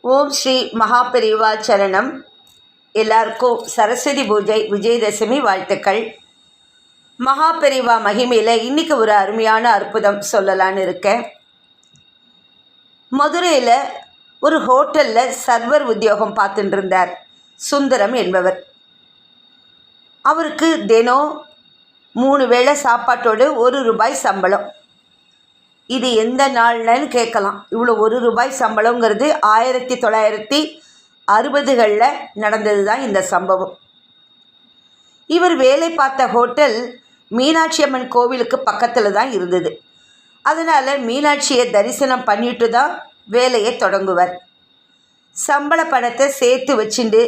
ஓம் ஸ்ரீ மகாபெரிவா சரணம். எல்லாருக்கும் சரஸ்வதி பூஜை விஜயதசமி வாழ்த்துக்கள். மகாபெரிவா மகிமையில் இன்றைக்கி ஒரு அருமையான அற்புதம் சொல்லலான்னு இருக்கேன். மதுரையில் ஒரு ஹோட்டலில் சர்வர் உத்தியோகம் பார்த்துட்டு இருந்தார் சுந்தரம் என்பவர். அவருக்கு தினம் 3 வேளை சாப்பாட்டோடு ₹1 சம்பளம். இது எந்த நாள்னு கேட்கலாம். இவ்வளோ ₹1 சம்பளங்கிறது 1960களில் நடந்தது தான் இந்த சம்பவம். இவர் வேலை பார்த்த ஹோட்டல் மீனாட்சி அம்மன் கோவிலுக்கு பக்கத்தில் தான் இருந்தது. அதனால் மீனாட்சியை தரிசனம் பண்ணிட்டு தான் வேலையை தொடங்குவார். சம்பள பணத்தை சேர்த்து வச்சுட்டு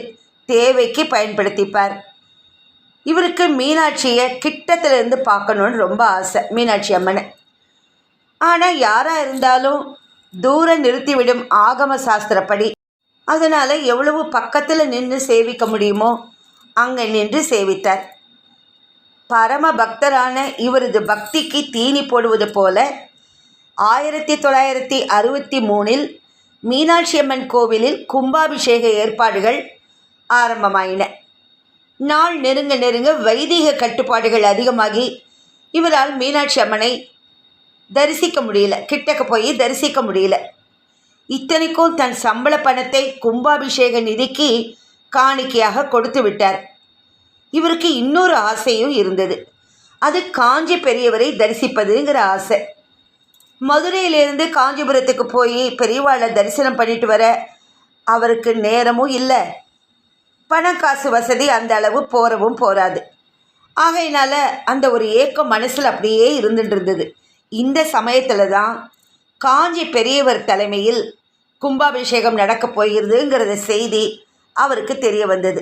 தேவைக்கு பயன்படுத்திப்பார். இவருக்கு மீனாட்சியை கிட்டத்திலேருந்து பார்க்கணுன்னு ரொம்ப ஆசை, மீனாட்சி அம்மனை. ஆனால் யாராக இருந்தாலும் தூரம் நிறுத்திவிடும் ஆகம சாஸ்திரப்படி. அதனால் எவ்வளவு பக்கத்தில் நின்று சேவிக்க முடியுமோ அங்கே நின்று சேவித்தார். பரம பக்தரான இவரது பக்திக்கு தீனி போடுவது போல 1963இல் மீனாட்சி அம்மன் கோவிலில் கும்பாபிஷேக ஏற்பாடுகள் ஆரம்பமாயின. நாள் நெருங்க நெருங்க வைதிக கட்டுப்பாடுகள் அதிகமாகி இவரால் மீனாட்சி அம்மனை தரிசிக்க முடியல, கிட்டக்க போய் தரிசிக்க முடியல. இத்தனைக்கும் தன் சம்பள பணத்தை கும்பாபிஷேக நிதிக்கு காணிக்கையாக கொடுத்து விட்டார். இவருக்கு இன்னொரு ஆசையும் இருந்தது. அது காஞ்சி பெரியவரை தரிசிப்பதுங்கிற ஆசை. மதுரையிலிருந்து காஞ்சிபுரத்துக்கு போய் பெரியவாளை தரிசனம் பண்ணிட்டு வர அவருக்கு நேரமும் இல்லை, பணக்காசு வசதி அந்த அளவு போறவும் போராது. ஆகையினால அந்த ஒரு ஏக்கம் மனசில் அப்படியே இருந்துட்டு இருந்தது. இந்த சமயத்தில் தான் காஞ்சி பெரியவர் தலைமையில் கும்பாபிஷேகம் நடக்கப் போகிறதுங்கிறத செய்தி அவருக்கு தெரிய வந்தது.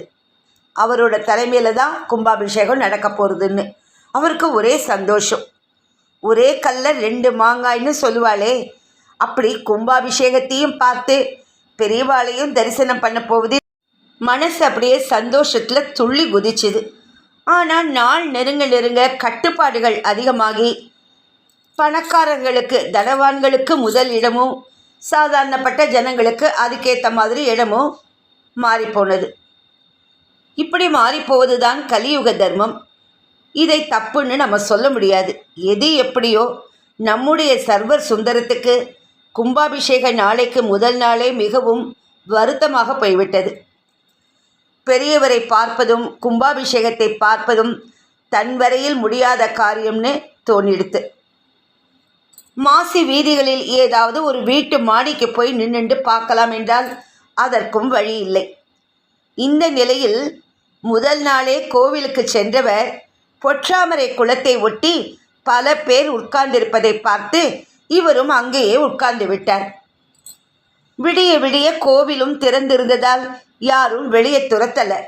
அவரோட தலைமையில் தான் கும்பாபிஷேகம் நடக்க போகிறதுன்னு அவருக்கு ஒரே சந்தோஷம். ஒரே கல்ல 2 மாங்காய்னு சொல்லுவாளே, அப்படி கும்பாபிஷேகத்தையும் பார்த்து பெரியவாளையும் தரிசனம் பண்ண போவது மனசு அப்படியே சந்தோஷத்தில் துள்ளி குதிச்சுது. ஆனால் நாள் நெருங்க நெருங்க கட்டுப்பாடுகள் அதிகமாகி பணக்காரர்களுக்கு தனவான்களுக்கு முதல் இடமும் சாதாரணப்பட்ட ஜனங்களுக்கு அதுக்கேற்ற மாதிரி இடமும் மாறிப்போனது. இப்படி மாறிப்போவது தான் கலியுக தர்மம். இதை தப்புன்னு நம்ம சொல்ல முடியாது. எது எப்படியோ நம்முடைய சர்வர் சுந்தரத்துக்கு கும்பாபிஷேக நாளைக்கு முதல் நாளே மிகவும் வருத்தமாக போய்விட்டது. பெரியவரை பார்ப்பதும் கும்பாபிஷேகத்தை பார்ப்பதும் தன் வரையில் முடியாத காரியம்னு தோணிடுத்து. மாசி வீதிகளில் ஏதாவது ஒரு வீட்டு மாடிக்கு போய் நின்றுண்டு பார்க்கலாம் என்றால் அதற்கும் வழி இல்லை. இந்த நிலையில் முதல் நாளே கோவிலுக்கு சென்றவர் பொற்றாமரை குளத்தை ஒட்டி பல பேர் உட்கார்ந்திருப்பதை பார்த்து இவரும் அங்கேயே உட்கார்ந்து விட்டார். விடிய விடிய கோவிலும் திறந்திருந்ததால் யாரும் வெளியே துரத்தலை.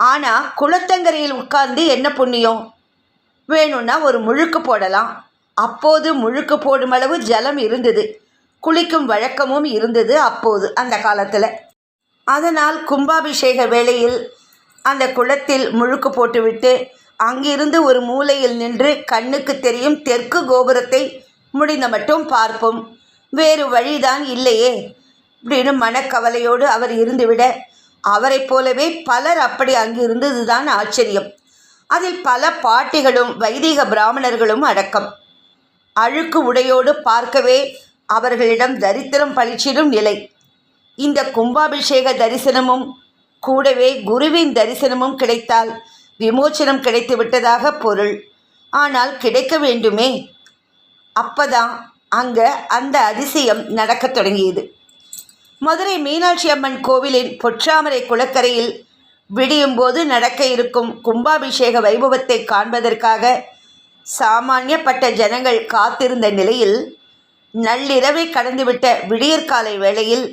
ஆனால் குளத்தங்கரையில் உட்கார்ந்து என்ன புண்ணியம்? வேணும்னா ஒரு முழுக்கு போடலாம். அப்போது முழுக்கு போடும் அளவு ஜலம் இருந்தது, குளிக்கும் வழக்கமும் இருந்தது அப்போது அந்த காலத்தில். அதனால் கும்பாபிஷேக வேளையில் அந்த குளத்தில் முழுக்கு போட்டுவிட்டு அங்கிருந்து ஒரு மூலையில் நின்று கண்ணுக்கு தெரியும் தெற்கு கோபுரத்தை முடிந்த மட்டும் பார்ப்போம், வேறு வழிதான் இல்லையே அப்படின்னு மனக்கவலையோடு அவர் இருந்துவிட, அவரை போலவே பலர் அப்படி அங்கு இருந்ததுதான் ஆச்சரியம். அதில் பல பாட்டிகளும் வைதிக பிராமணர்களும் அடக்கம். அழுக்கு உடையோடு பார்க்கவே அவர்களிடம் தரித்திரம் பளிச்சிடும் நிலை. இந்த கும்பாபிஷேக தரிசனமும் கூடவே குருவின் தரிசனமும் கிடைத்தால் விமோச்சனம் கிடைத்து விட்டதாக பொருள். ஆனால் கிடைக்க வேண்டுமே. அப்பதான் அங்கே அந்த அதிசயம் நடக்கத் தொடங்கியது. மதுரை மீனாட்சி அம்மன் கோவிலின் பொற்றாமரை குளக்கரையில் விடியும்போது நடக்க இருக்கும் கும்பாபிஷேக வைபவத்தை காண்பதற்காக சாமானியப்பட்ட ஜனங்கள் காத்திருந்த நிலையில் நள்ளிரவை கடந்துவிட்ட விடியற்காலை வேளையில்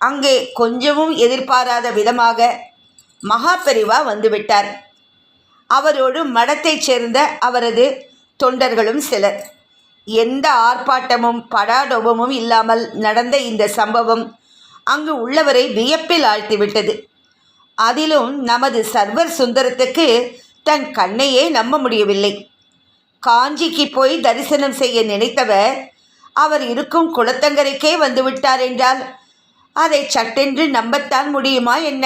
அங்கே கொஞ்சமும் எதிர்பாராத விதமாக மகாபெரிவா வந்துவிட்டார். அவரோடு மடத்தைச் சேர்ந்த அவரது தொண்டர்களும் சிலர். எந்த ஆர்ப்பாட்டமும் படாடோபமும் இல்லாமல் நடந்த இந்த சம்பவம் அங்கு உள்ளவரை வியப்பில் ஆழ்த்திவிட்டது. அதிலும் நமது சர்வர் சுந்தரத்துக்கு தன் கண்ணையே நம்ப முடியவில்லை. காஞ்சிக்கு போய் தரிசனம் செய்ய நினைத்தவர் அவர் இருக்கும் குளத்தங்கரைக்கே வந்துவிட்டார் என்றால் அதை சட்டென்று நம்பத்தான் முடியுமா என்ன?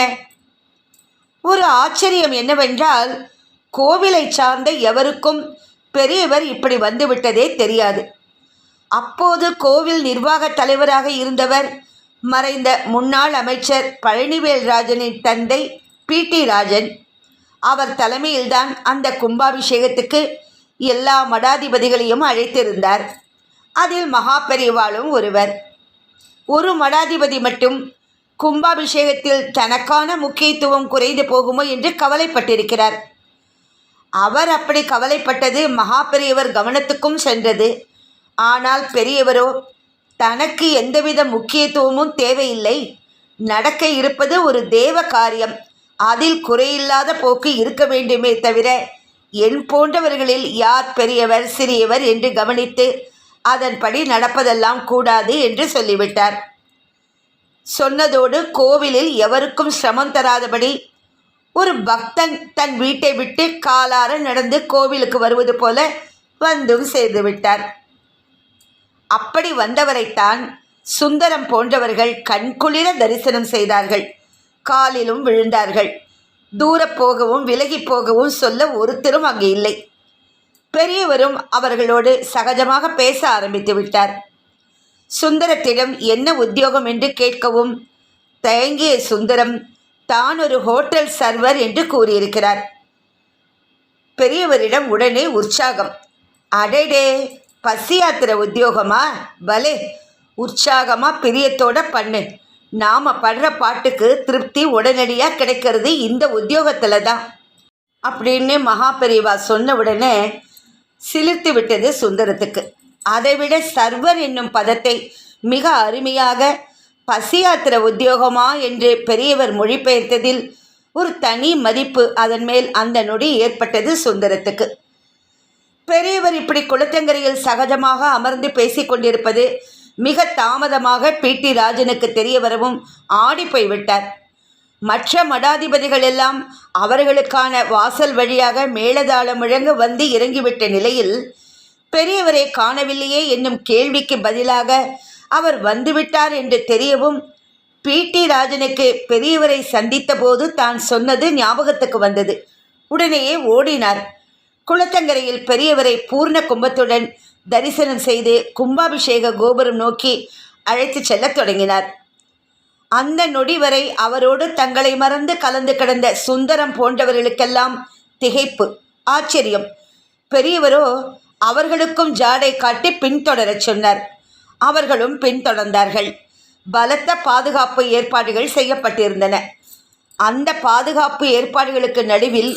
ஒரு ஆச்சரியம் என்னவென்றால், கோவிலை சார்ந்த எவருக்கும் பெரியவர் இப்படி வந்துவிட்டதே தெரியாது. அப்போது கோவில் நிர்வாக தலைவராக இருந்தவர் மறைந்த முன்னாள் அமைச்சர் பழனிவேல் ராஜனின் தந்தை பி.டி. ராஜன். அவர் தலைமையில்தான் அந்த கும்பாபிஷேகத்துக்கு எல்லா மடாதிபதிகளையும் அழைத்திருந்தார். அதில் மகா பெரியவாளும் ஒருவர். ஒரு மடாதிபதி மட்டும் கும்பாபிஷேகத்தில் தனக்கான முக்கியத்துவம் குறைந்து போகுமோ என்று கவலைப்பட்டிருக்கிறார். அவர் அப்படி கவலைப்பட்டது மகா பெரியவர் கவனத்துக்கும் சென்றது. ஆனால் பெரியவரோ தனக்கு எந்தவித முக்கியத்துவமும் தேவையில்லை, நடக்க இருப்பது ஒரு தேவ காரியம், அதில் குறையில்லாத போக்கு இருக்க வேண்டுமே தவிர என் போன்றவர்களில் யார் பெரியவர் சிறியவர் என்று கவனித்து அதன்படி நடப்பதெல்லாம் கூடாது என்று சொல்லிவிட்டார். சொன்னதோடு கோவிலில் எவருக்கும் சிரமம் தராதபடி ஒரு பக்தன் தன் வீட்டை விட்டு காலார நடந்து கோவிலுக்கு வருவது போல வந்தும் சேர்ந்து விட்டார். அப்படி வந்தவரைத்தான் சுந்தரம் போன்றவர்கள் கண்குளிர தரிசனம் செய்தார்கள். காலிலும் விழுந்தார்கள். தூரப் போகவும் விலகி போகவும் சொல்ல ஒருத்தரும் அங்கு இல்லை. பெரியவரும் அவர்களோடு சகஜமாக பேச ஆரம்பித்து விட்டார். சுந்தரத்திடம் என்ன உத்தியோகம் என்று கேட்கவும் தயங்கிய சுந்தரம் தான் ஒரு ஹோட்டல் சர்வர் என்று கூறியிருக்கிறார். பெரியவரிடம் உடனே உற்சாகம். அடடே, பசி யாத்திரை உத்தியோகமா? பலே, உற்சாகமாக பிரியத்தோட பண்ணு. நாம் படுற பாட்டுக்கு திருப்தி உடனடியாக கிடைக்கிறது இந்த உத்தியோகத்தில் தான் அப்படின்னு மகா பெரியவா சொன்ன உடனே சிலிர்த்து விட்டது சுந்தரத்துக்கு. அதைவிட சர்வர் என்னும் பதத்தை மிக அருமையாக பசி யாத்திரை உத்தியோகமா என்று பெரியவர் மொழிபெயர்த்ததில் ஒரு தனி மதிப்பு அதன் மேல் அந்த நொடி ஏற்பட்டது சுந்தரத்துக்கு. பெரியவர் இப்படி குளத்தங்கரையில் சகஜமாக அமர்ந்து பேசிக்கொண்டிருப்பது மிக தாமதமாக பி.டி. ராஜனுக்கு தெரிய வரவும் ஆடி போய்விட்டார். மற்ற மடாதிபதிகள் எல்லாம் அவர்களுக்கான வாசல் வழியாக மேளதாளம் முழங்க வந்து இறங்கிவிட்ட நிலையில் பெரியவரை காணவில்லையே என்னும் கேள்விக்கு பதிலாக அவர் வந்துவிட்டார் என்று தெரியவும் பி.டி. ராஜனுக்கு பெரியவரை சந்தித்த போது தான் சொன்னது ஞாபகத்துக்கு வந்தது. உடனேயே ஓடினார். குளத்தங்கரையில் பெரியவரை பூர்ண கும்பத்துடன் தரிசனம் செய்து கும்பாபிஷேக கோபுரம் நோக்கி அழைத்து செல்லத் தொடங்கினார். அந்த நொடி வரை அவரோடு தங்களை மறந்து கலந்து கிடந்த சுந்தரம் போன்றவர்களுக்கெல்லாம் திகைப்பு, ஆச்சரியம். பெரியவரோ அவர்களுக்கும் ஜாடை காட்டி பின்தொடரச் சொன்னார். அவர்களும் பின்தொடர்ந்தார்கள். பலத்த பாதுகாப்பு ஏற்பாடுகள் செய்யப்பட்டிருந்தன. அந்த பாதுகாப்பு ஏற்பாடுகளுக்கு நடுவில்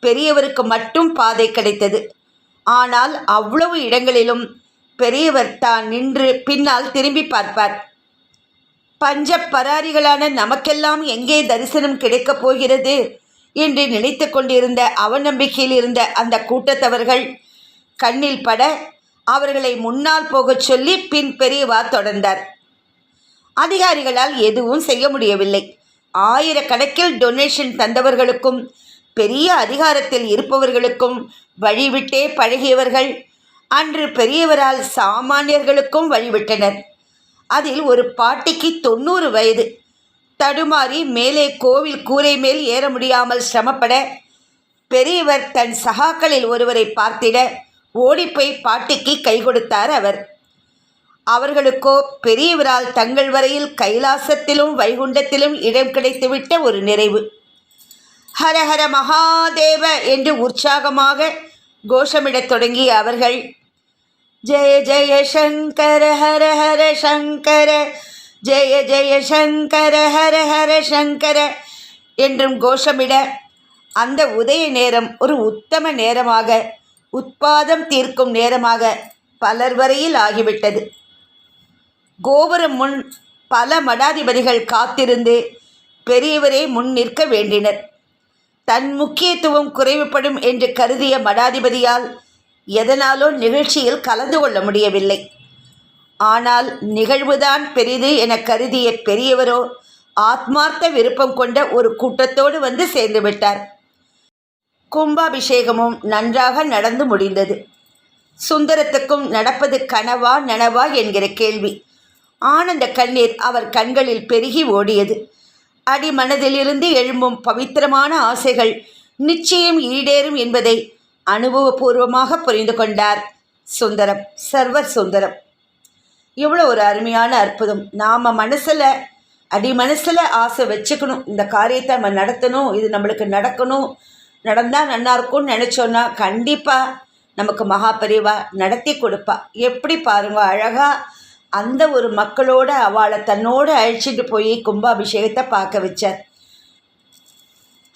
பெரியவருக்கு மட்டும் பாதை கிடைத்தது. ஆனால் அவ்வளவு இடங்களிலும் பெரியவர் தான் நின்று பின்னால் திரும்பி பார்ப்பார். பஞ்ச பராரிகளான நமக்கெல்லாம் எங்கே தரிசனம் கிடைக்கப் போகிறது என்று நினைத்து கொண்டிருந்த அவநம்பிக்கையில் இருந்த அந்த கூட்டத்தவர்கள் கண்ணில் பட அவர்களை முன்னால் போகச் சொல்லி பின் பெரியவா தொடர்ந்தார். அதிகாரிகளால் எதுவும் செய்ய முடியவில்லை. ஆயிரக்கணக்கில் டொனேஷன் தந்தவர்களுக்கும் பெரிய அதிகாரத்தில் இருப்பவர்களுக்கும் வழிவிட்டே பழகியவர்கள் அன்று பெரியவரால் சாமானியர்களுக்கும் வழிவிட்டனர். அதில் ஒரு பாட்டிக்கு 90 வயது. தடுமாறி மேலே கோவில் கூரை மேல் ஏற முடியாமல் சிரமப்பட பெரியவர் தன் சகாக்களில் ஒருவரை பார்த்திட ஓடிப்போய் பாட்டிக்கு கை கொடுத்தார் அவர். அவர்களுக்கோ பெரியவரால் தங்கள் வரையில் கைலாசத்திலும் வைகுண்டத்திலும் இடம் கிடைத்துவிட்ட ஒரு நிறைவு. ஹரஹர மகாதேவ என்று உற்சாகமாக கோஷமிடத் தொடங்கிய அவர்கள் ஜெய ஜெய சங்கர ஹர ஹர சங்கர, ஜெய ஜெய சங்கர ஹர ஹர சங்கர என்றும் கோஷமிட அந்த உதய நேரம் ஒரு உத்தம நேரமாக, உட்பாதம் தீர்க்கும் நேரமாக பலர் வரையில் ஆகிவிட்டது. கோபுரம் முன் பல மடாதிபதிகள் காத்திருந்து பெரியவரே முன் நிற்க வேண்டினர். தன் முக்கியத்துவம் குறைவுபடும் என்று கருதிய மடாதிபதியால் எதனாலோ நிகழ்ச்சியில் கலந்து கொள்ள முடியவில்லை. ஆனால் நிகழ்வுதான் பெரிது என கருதிய பெரியவரோ ஆத்மார்த்த விருப்பம் கொண்ட ஒரு கூட்டத்தோடு வந்து சேர்ந்து விட்டார். கும்பாபிஷேகமும் நன்றாக நடந்து முடிந்தது. சுந்தரத்துக்கும் நடப்பது கனவா நனவா என்கிற கேள்வி. ஆனந்த கண்ணீர் அவர் கண்களில் பெருகி ஓடியது. அடிமனதிலிருந்து எழும்பும் பவித்திரமான ஆசைகள் நிச்சயம் ஈடேறும் என்பதை அனுபவபூர்வமாக புரிந்து கொண்டார் சுந்தரம், சர்வர் சுந்தரம். இவ்வளோ ஒரு அருமையான அற்புதம். நாம் மனசில் அடிமனசில் ஆசை வச்சுக்கணும், இந்த காரியத்தை நம்ம நடத்தணும், இது நம்மளுக்கு நடக்கணும், நடந்தால் நல்லாயிருக்கும்னு நினச்சோன்னா கண்டிப்பாக நமக்கு மகாபெரிவா நடத்தி கொடுப்பா. எப்படி பாருங்க அழகாக அந்த ஒரு மக்களோட அவளை தன்னோடு அழைச்சிட்டு போய் கும்பாபிஷேகத்தை பார்க்க வச்சார்.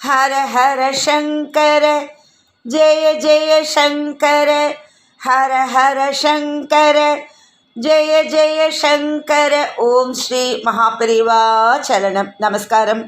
ஹர ஹர சங்கர ஜெய ஜெய சங்கர, ஹர ஹர சங்கர ஜெய ஜெய சங்கர. ஓம் ஸ்ரீ மகாபெரிவா சரணம். நமஸ்காரம்.